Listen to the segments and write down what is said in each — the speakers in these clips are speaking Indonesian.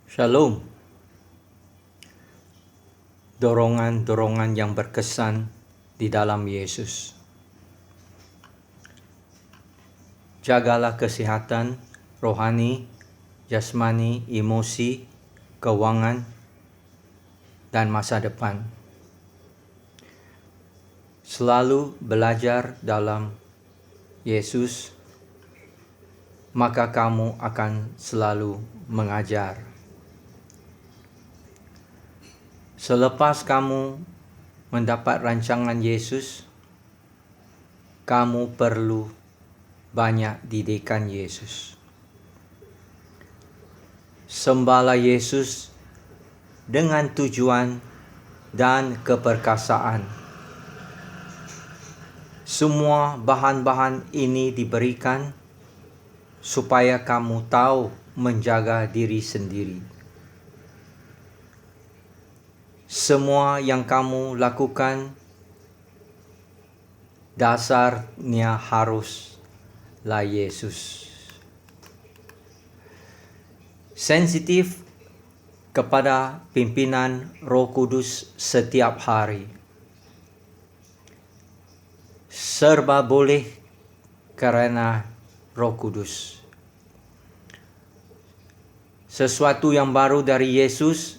Shalom. Dorongan-dorongan yang berkesan di dalam Yesus. Jagalah kesehatan rohani, jasmani, emosi, keuangan, dan masa depan. Selalu belajar dalam Yesus, maka kamu akan selalu mengajar. Selepas kamu mendapat rancangan Yesus, kamu perlu banyak didikan Yesus. Sembahlah Yesus dengan tujuan dan keperkasaan. Semua bahan-bahan ini diberikan supaya kamu tahu menjaga diri sendiri. Semua yang kamu lakukan dasarnya haruslah Yesus. Sensitif kepada pimpinan Roh Kudus setiap hari. Serba boleh karena Roh Kudus. Sesuatu yang baru dari Yesus,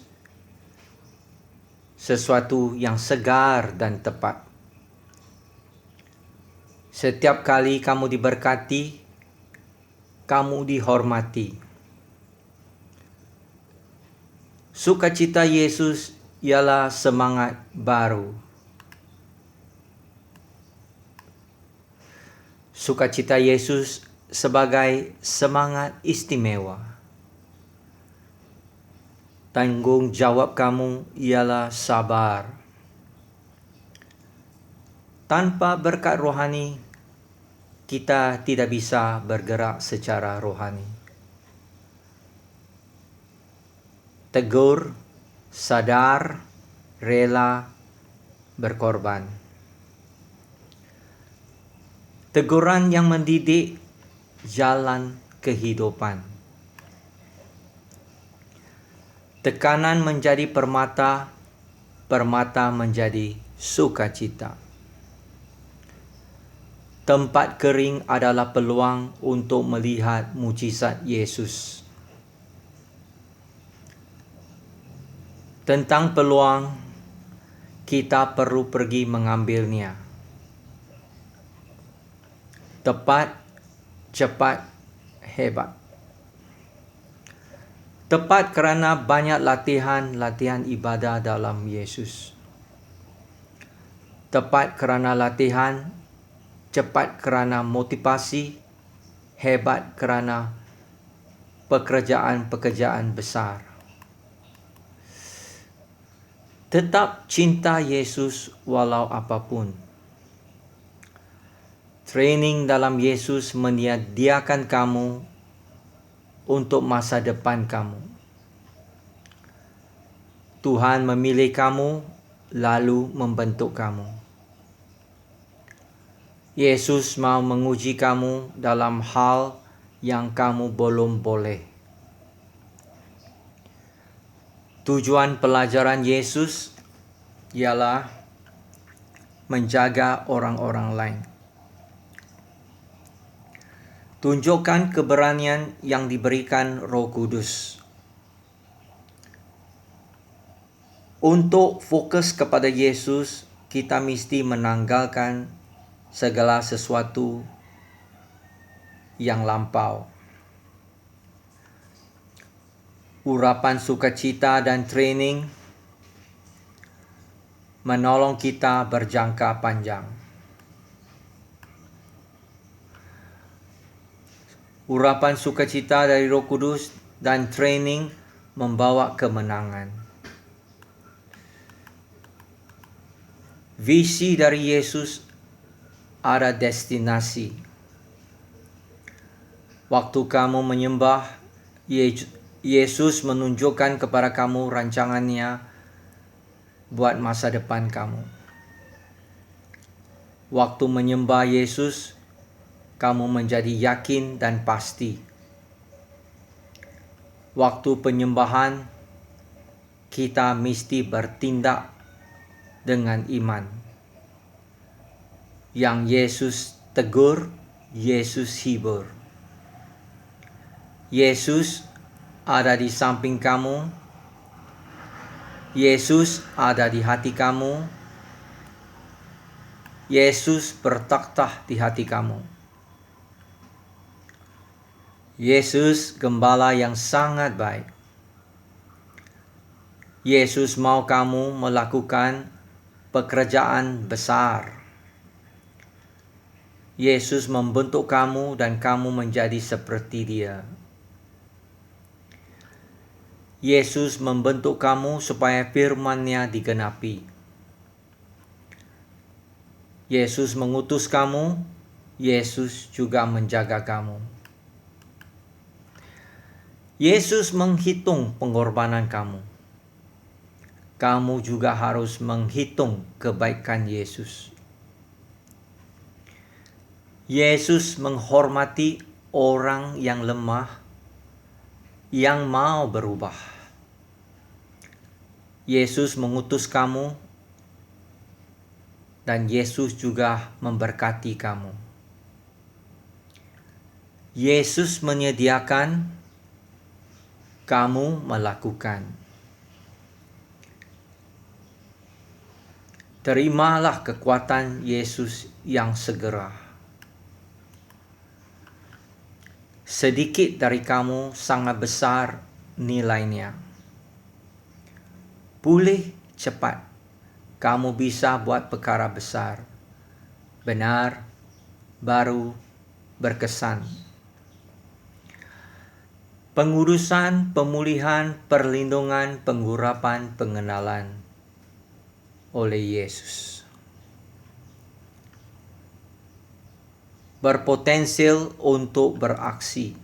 sesuatu yang segar dan tepat. Setiap kali kamu diberkati, kamu dihormati. Sukacita Yesus ialah semangat baru. Sukacita Yesus sebagai semangat istimewa. Tanggung jawab kamu ialah sabar. Tanpa berkat rohani, kita tidak bisa bergerak secara rohani. Tegur, sadar, rela, berkorban. Teguran yang mendidik jalan kehidupan. Tekanan menjadi permata, permata menjadi sukacita. Tempat kering adalah peluang untuk melihat mujizat Yesus. Tentang peluang, kita perlu pergi mengambilnya. Tepat, cepat, hebat. Tepat kerana banyak latihan ibadah dalam Yesus. Tepat kerana latihan, cepat kerana motivasi, hebat kerana pekerjaan-pekerjaan besar. Tetap cinta Yesus walau apapun. Training dalam Yesus menyediakan kamu untuk masa depan kamu. Tuhan memilih kamu lalu membentuk kamu. Yesus mau menguji kamu dalam hal yang kamu belum boleh. Tujuan pelajaran Yesus ialah menjaga orang-orang lain. Tunjukkan keberanian yang diberikan Roh Kudus. Untuk fokus kepada Yesus, kita mesti menanggalkan segala sesuatu yang lampau. Urapan sukacita dan training menolong kita berjangka panjang. Urapan sukacita dari Roh Kudus dan training membawa kemenangan. Visi dari Yesus ada destinasi. Waktu kamu menyembah, Yesus menunjukkan kepada kamu rancangannya buat masa depan kamu. Waktu menyembah Yesus, kamu menjadi yakin dan pasti. waktu penyembahan kita mesti bertindak dengan iman. Yang Yesus tegur, Yesus hibur. Yesus ada di samping kamu. Yesus ada di hati kamu. Yesus bertakhta di hati kamu. Yesus gembala yang sangat baik. Yesus mau kamu melakukan pekerjaan besar. Yesus membentuk kamu dan kamu menjadi seperti Dia. Yesus membentuk kamu supaya firman-Nya digenapi. Yesus mengutus kamu, Yesus juga menjaga kamu. Yesus menghitung pengorbanan kamu. Kamu juga harus menghitung kebaikan Yesus. Yesus menghormati orang yang lemah, yang mau berubah. Yesus mengutus kamu, dan Yesus juga memberkati kamu. Yesus menyediakan, kamu melakukan. Terimalah kekuatan Yesus yang segera. Sedikit dari kamu sangat besar nilainya. Pulih cepat. Kamu bisa buat perkara besar, benar, baru, berkesan. Pengurusan, pemulihan, perlindungan, pengurapan, pengenalan oleh Yesus. Berpotensial untuk beraksi.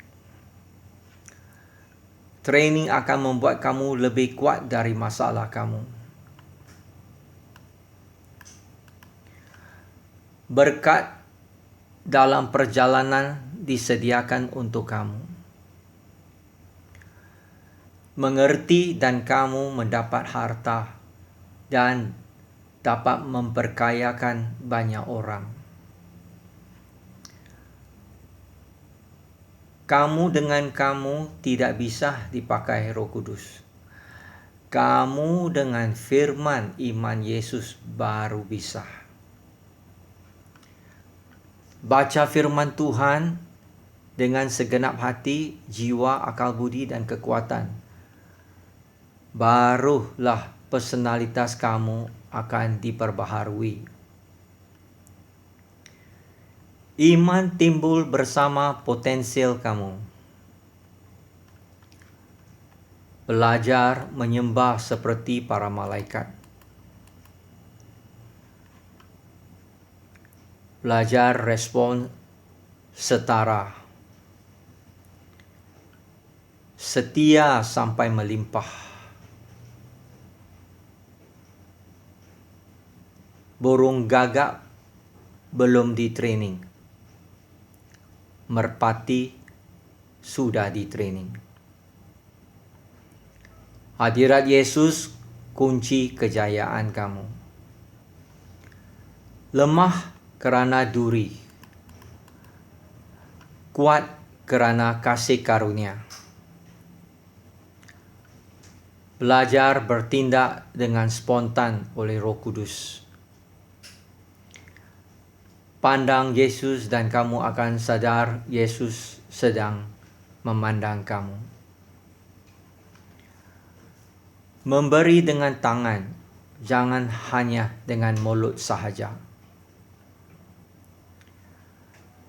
Training akan membuat kamu lebih kuat dari masalah kamu. Berkat dalam perjalanan disediakan untuk kamu. Mengerti dan kamu mendapat harta dan dapat memperkayakan banyak orang. Kamu dengan kamu tidak bisa dipakai Roh Kudus. Kamu dengan firman iman Yesus baru bisa. Baca firman Tuhan dengan segenap hati, jiwa, akal budi, dan kekuatan. Barulah personalitas kamu akan diperbaharui. Iman timbul bersama potensial kamu. Belajar menyembah seperti para malaikat. Belajar respon setara. Setia sampai melimpah. Burung gagak belum di-training. Merpati sudah di-training. Hadirat Yesus kunci kejayaan kamu. Lemah kerana duri. Kuat kerana kasih karunia. Belajar bertindak dengan spontan oleh Roh Kudus. Pandang Yesus dan kamu akan sadar Yesus sedang memandang kamu. Memberi dengan tangan, jangan hanya dengan mulut sahaja.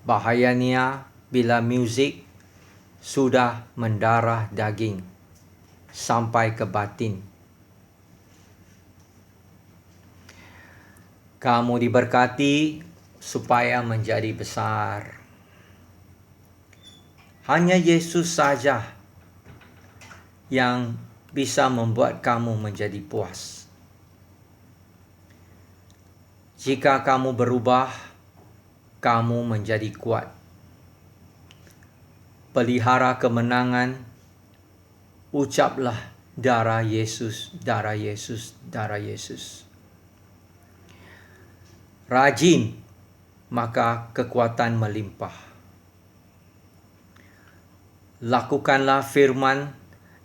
Bahayanya bila muzik sudah mendarah daging sampai ke batin. Kamu diberkati supaya menjadi besar. Hanya Yesus saja yang bisa membuat kamu menjadi puas. Jika kamu berubah, kamu menjadi kuat. Pelihara kemenangan ucaplah darah Yesus, darah Yesus, darah Yesus. Rajin, maka kekuatan melimpah. Lakukanlah firman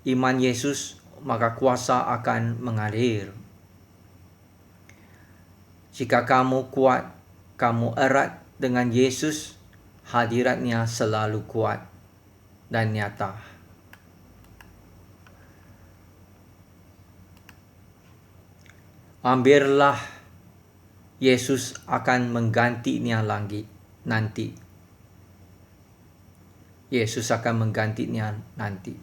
iman Yesus, maka kuasa akan mengalir. Jika kamu kuat, kamu erat dengan Yesus, hadiratnya selalu kuat dan nyata. Ambillah, Yesus akan menggantinya lagi nanti. Yesus akan menggantinya nanti.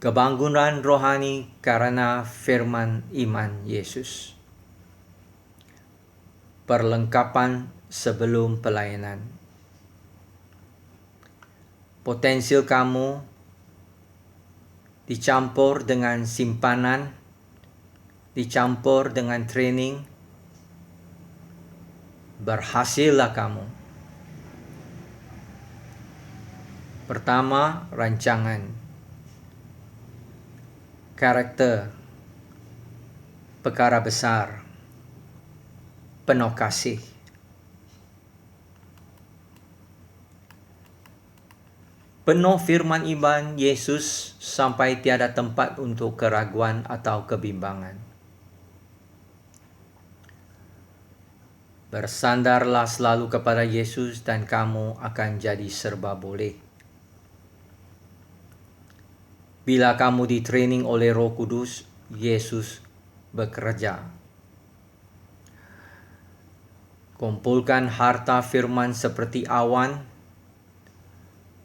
Kebangunan rohani karena firman iman Yesus. Perlengkapan sebelum pelayanan. Potensial kamu dicampur dengan simpanan, dicampur dengan training, berhasillah kamu. Pertama, rancangan, karakter, perkara besar, penuh kasih. Penuh firman iman Yesus sampai tiada tempat untuk keraguan atau kebimbangan. Bersandarlah selalu kepada Yesus dan kamu akan jadi serba boleh. Bila kamu ditraining oleh Roh Kudus, Yesus bekerja. Kumpulkan harta firman seperti awan.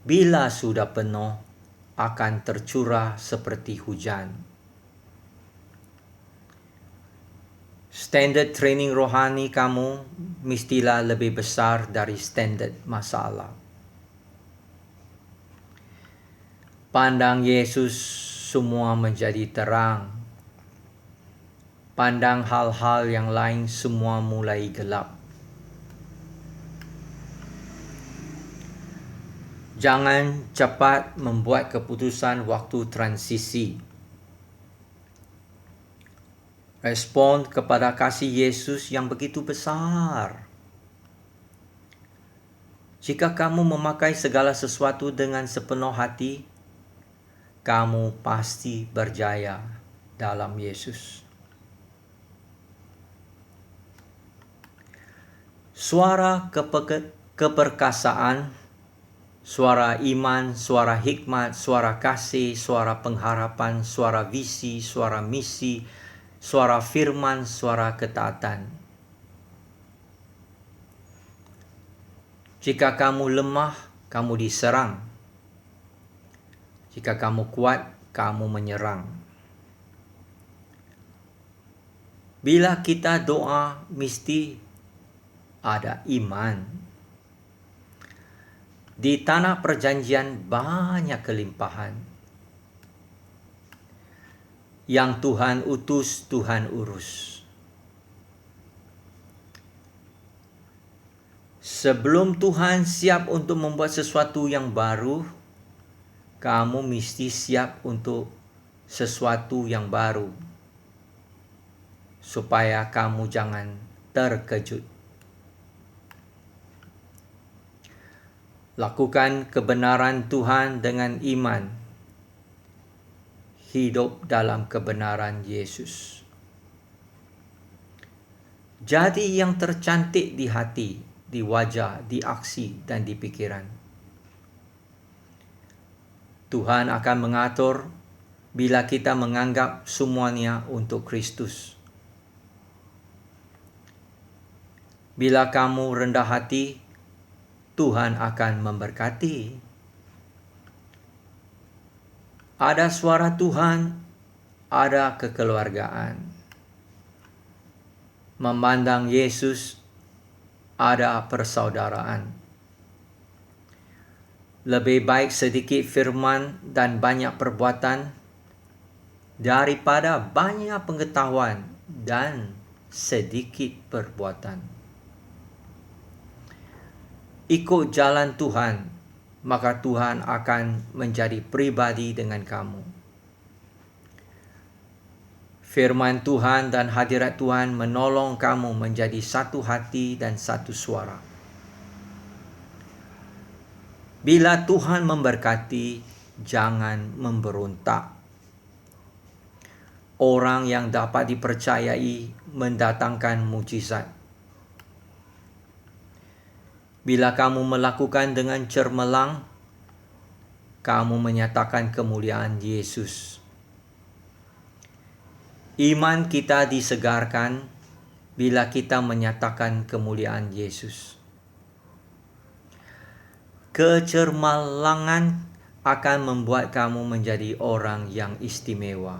Bila sudah penuh, akan tercurah seperti hujan. Standard training rohani kamu mestilah lebih besar dari standard masalah. Pandang Yesus, semua menjadi terang. Pandang hal-hal yang lain, semua mulai gelap. Jangan cepat membuat keputusan waktu transisi. Respon kepada kasih Yesus yang begitu besar. Jika kamu memakai segala sesuatu dengan sepenuh hati, kamu pasti berjaya dalam Yesus. Suara keperkasaan, suara iman, suara hikmat, suara kasih, suara pengharapan, suara visi, suara misi, suara firman, suara ketaatan. Jika kamu lemah, kamu diserang. Jika kamu kuat, kamu menyerang. Bila kita doa, mesti ada iman. Di tanah perjanjian banyak kelimpahan. Yang Tuhan utus, Tuhan urus. Sebelum Tuhan siap untuk membuat sesuatu yang baru, kamu mesti siap untuk sesuatu yang baru. Supaya kamu jangan terkejut. Lakukan kebenaran Tuhan dengan iman. Hidup dalam kebenaran Yesus. Jadi yang tercantik di hati, di wajah, di aksi, dan di pikiran. Tuhan akan mengatur bila kita menganggap semuanya untuk Kristus. Bila kamu rendah hati, Tuhan akan memberkati. Ada suara Tuhan, ada kekeluargaan. Memandang Yesus, ada persaudaraan. Lebih baik sedikit firman dan banyak perbuatan daripada banyak pengetahuan dan sedikit perbuatan. Ikut jalan Tuhan maka Tuhan akan menjadi pribadi dengan kamu. Firman Tuhan dan hadirat Tuhan menolong kamu menjadi satu hati dan satu suara. Bila Tuhan memberkati, jangan memberontak. Orang yang dapat dipercayai mendatangkan mujizat. Bila kamu melakukan dengan cermelang, kamu menyatakan kemuliaan Yesus. Iman kita disegarkan bila kita menyatakan kemuliaan Yesus. Kecermelangan akan membuat kamu menjadi orang yang istimewa.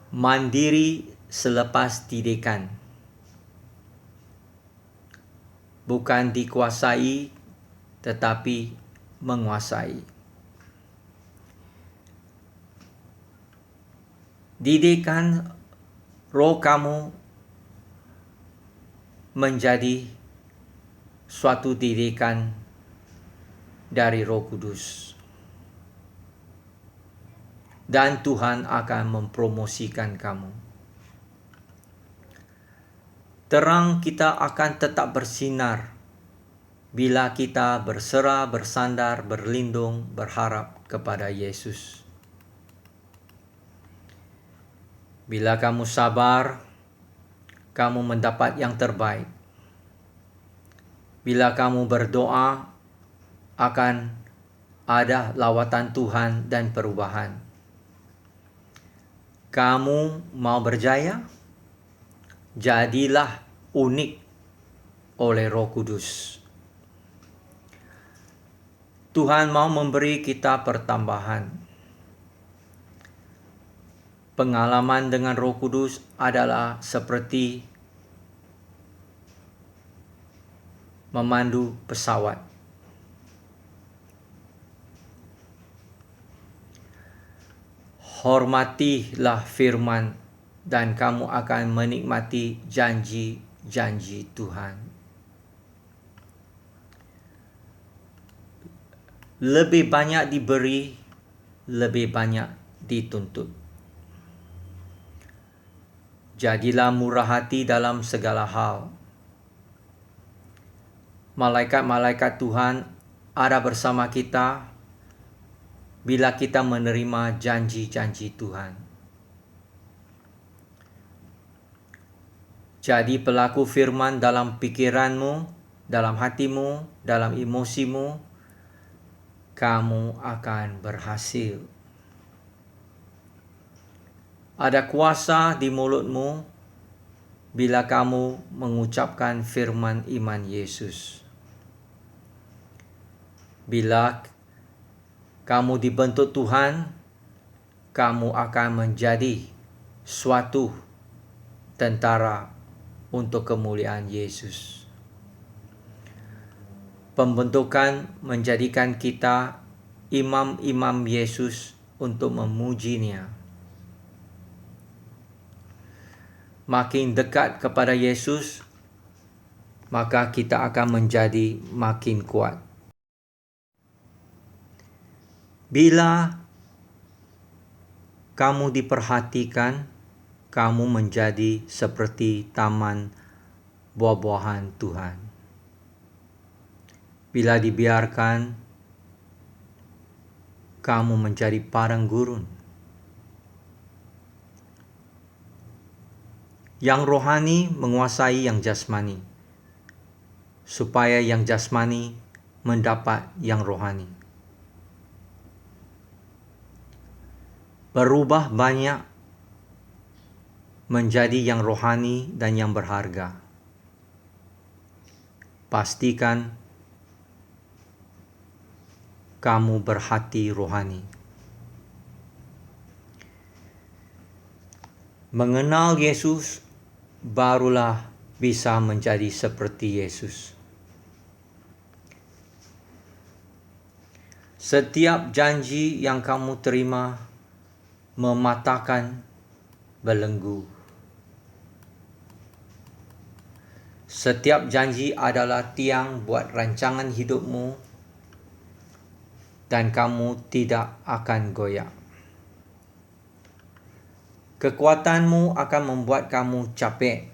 Mandiri selepas didikan. Bukan dikuasai, tetapi menguasai. Didikan roh kamu menjadi suatu didikan dari Roh Kudus. Dan Tuhan akan mempromosikan kamu. Terang kita akan tetap bersinar bila kita berserah, bersandar, berlindung, berharap kepada Yesus. Bila kamu sabar, kamu mendapat yang terbaik. Bila kamu berdoa, akan ada lawatan Tuhan dan perubahan. Kamu mau berjaya? Jadilah unik oleh Roh Kudus. Tuhan mau memberi kita pertambahan. Pengalaman dengan Roh Kudus adalah seperti memandu pesawat. Hormatilah firman dan kamu akan menikmati janji-janji Tuhan. Lebih banyak diberi, lebih banyak dituntut. Jadilah murah hati dalam segala hal. Malaikat-malaikat Tuhan ada bersama kita bila kita menerima janji-janji Tuhan. Jadi pelaku firman dalam pikiranmu, dalam hatimu, dalam emosimu, kamu akan berhasil. Ada kuasa di mulutmu bila kamu mengucapkan firman iman Yesus. Bila kamu dibentuk Tuhan, kamu akan menjadi suatu tentara untuk kemuliaan Yesus. Pembentukan menjadikan kita imam-imam Yesus untuk memujinya. Makin dekat kepada Yesus, maka kita akan menjadi makin kuat. Bila kamu diperhatikan, kamu menjadi seperti taman buah-buahan Tuhan. Bila dibiarkan, kamu menjadi padang gurun. Yang rohani menguasai yang jasmani, supaya yang jasmani mendapat yang rohani. Berubah banyak menjadi yang rohani dan yang berharga. Pastikan kamu berhati rohani. Mengenal Yesus barulah bisa menjadi seperti Yesus. Setiap janji yang kamu terima mematahkan belenggu. Setiap janji adalah tiang buat rancangan hidupmu dan kamu tidak akan goyah. Kekuatanmu akan membuat kamu capek,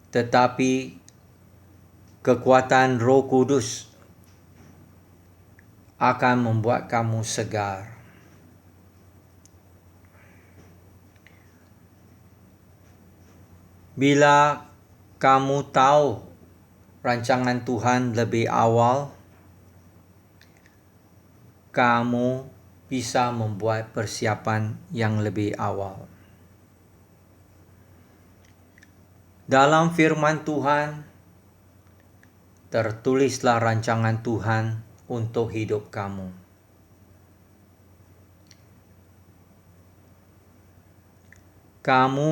tetapi kekuatan Roh Kudus akan membuat kamu segar. Bila kamu tahu rancangan Tuhan lebih awal, kamu bisa membuat persiapan yang lebih awal. Dalam firman Tuhan, tertulislah rancangan Tuhan untuk hidup kamu. Kamu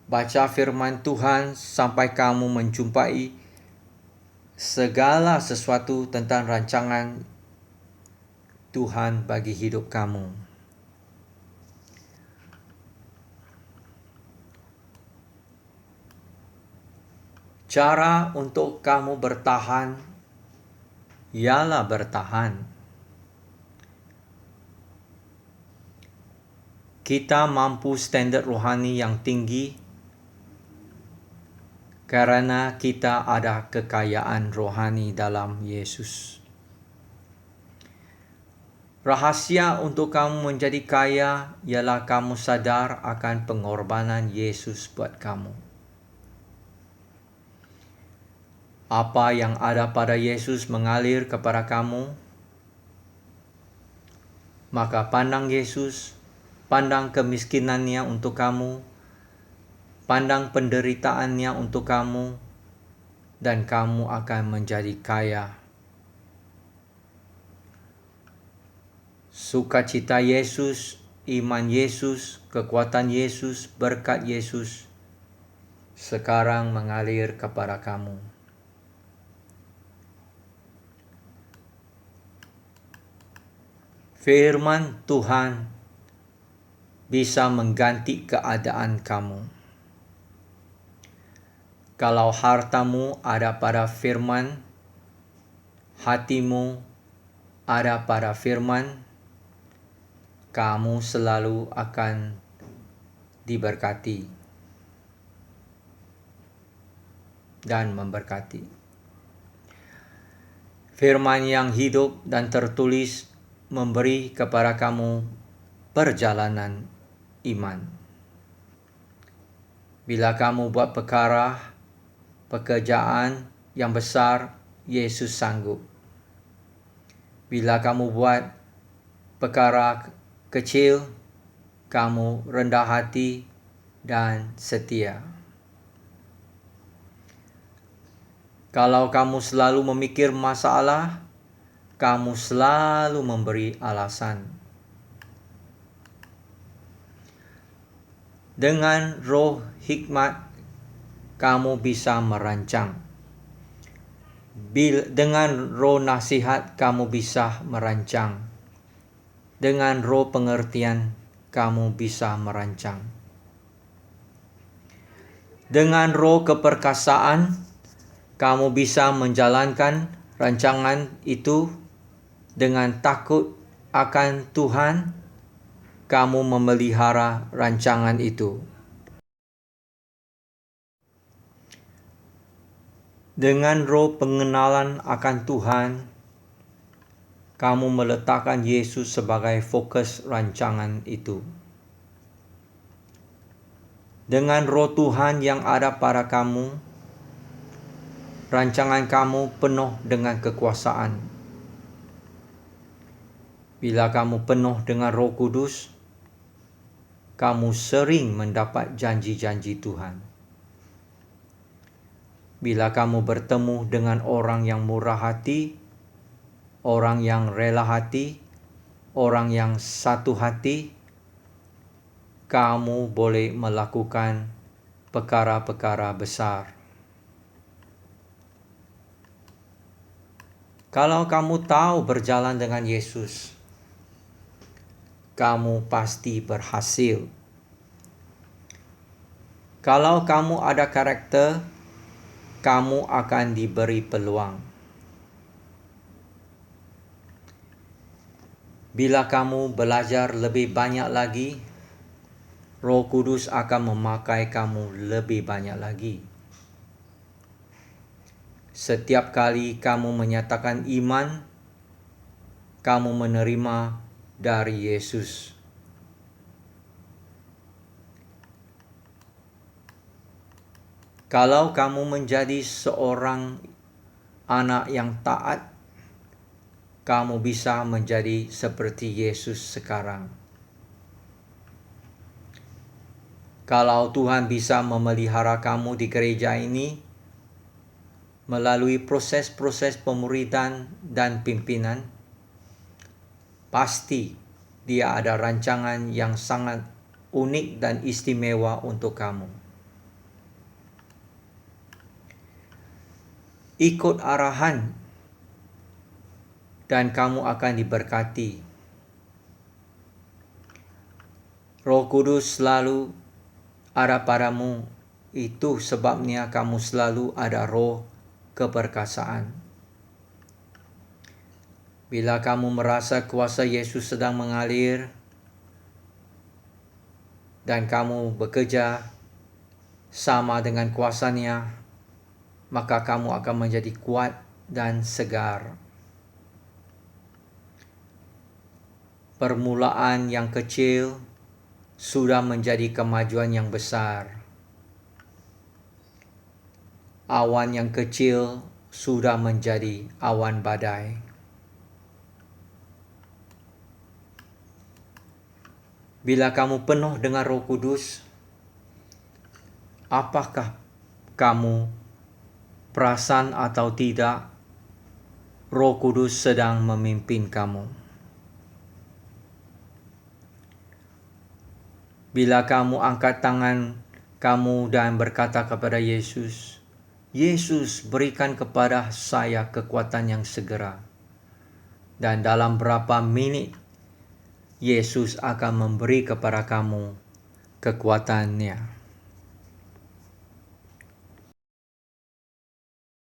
baca firman Tuhan sampai kamu menjumpai segala sesuatu tentang rancangan Tuhan bagi hidup kamu. Cara untuk kamu bertahan ialah bertahan. Kita mampu standar rohani yang tinggi karena kita ada kekayaan rohani dalam Yesus. Rahasia untuk kamu menjadi kaya ialah kamu sadar akan pengorbanan Yesus buat kamu. Apa yang ada pada Yesus mengalir kepada kamu, maka pandang Yesus, pandang kemiskinannya untuk kamu, pandang penderitaannya untuk kamu, dan kamu akan menjadi kaya. Sukacita Yesus, iman Yesus, kekuatan Yesus, berkat Yesus sekarang mengalir kepada kamu. Firman Tuhan bisa mengganti keadaan kamu. Kalau hartamu ada pada firman, hatimu ada pada firman, kamu selalu akan diberkati dan memberkati. Firman yang hidup dan tertulis memberi kepada kamu perjalanan iman. Bila kamu buat pekerjaan yang besar, Yesus sanggup. Bila kamu buat perkara kecil, kamu rendah hati dan setia. Kalau kamu selalu memikir masalah, kamu selalu memberi alasan. Dengan roh hikmat, kamu bisa merancang. Dengan roh nasihat, kamu bisa merancang. Dengan roh pengertian, kamu bisa merancang. Dengan roh keperkasaan, kamu bisa menjalankan rancangan itu. Dengan takut akan Tuhan, kamu memelihara rancangan itu. Dengan roh pengenalan akan Tuhan, kamu meletakkan Yesus sebagai fokus rancangan itu. Dengan roh Tuhan yang ada pada kamu, rancangan kamu penuh dengan kekuasaan. Bila kamu penuh dengan Roh Kudus, kamu sering mendapat janji-janji Tuhan. Bila kamu bertemu dengan orang yang murah hati, orang yang rela hati, orang yang satu hati, kamu boleh melakukan perkara-perkara besar. Kalau kamu tahu berjalan dengan Yesus, kamu pasti berhasil. Kalau kamu ada karakter, kamu akan diberi peluang. Bila kamu belajar lebih banyak lagi, Roh Kudus akan memakai kamu lebih banyak lagi. Setiap kali kamu menyatakan iman, kamu menerima dari Yesus. Kalau kamu menjadi seorang anak yang taat, kamu bisa menjadi seperti Yesus sekarang. Kalau Tuhan bisa memelihara kamu di gereja ini melalui proses-proses pemuridan dan pimpinan, pasti Dia ada rancangan yang sangat unik dan istimewa untuk kamu. Ikut arahan dan kamu akan diberkati. Roh Kudus selalu ada padamu, itu sebabnya kamu selalu ada roh keperkasaan. Bila kamu merasa kuasa Yesus sedang mengalir dan kamu bekerja sama dengan kuasanya, maka kamu akan menjadi kuat dan segar. Permulaan yang kecil sudah menjadi kemajuan yang besar. Awan yang kecil sudah menjadi awan badai. Bila kamu penuh dengan Roh Kudus, apakah kamu perasan atau tidak, Roh Kudus sedang memimpin kamu. Bila kamu angkat tangan kamu dan berkata kepada Yesus, Yesus, berikan kepada saya kekuatan yang segera. Dan dalam berapa menit, Yesus akan memberi kepada kamu kekuatannya.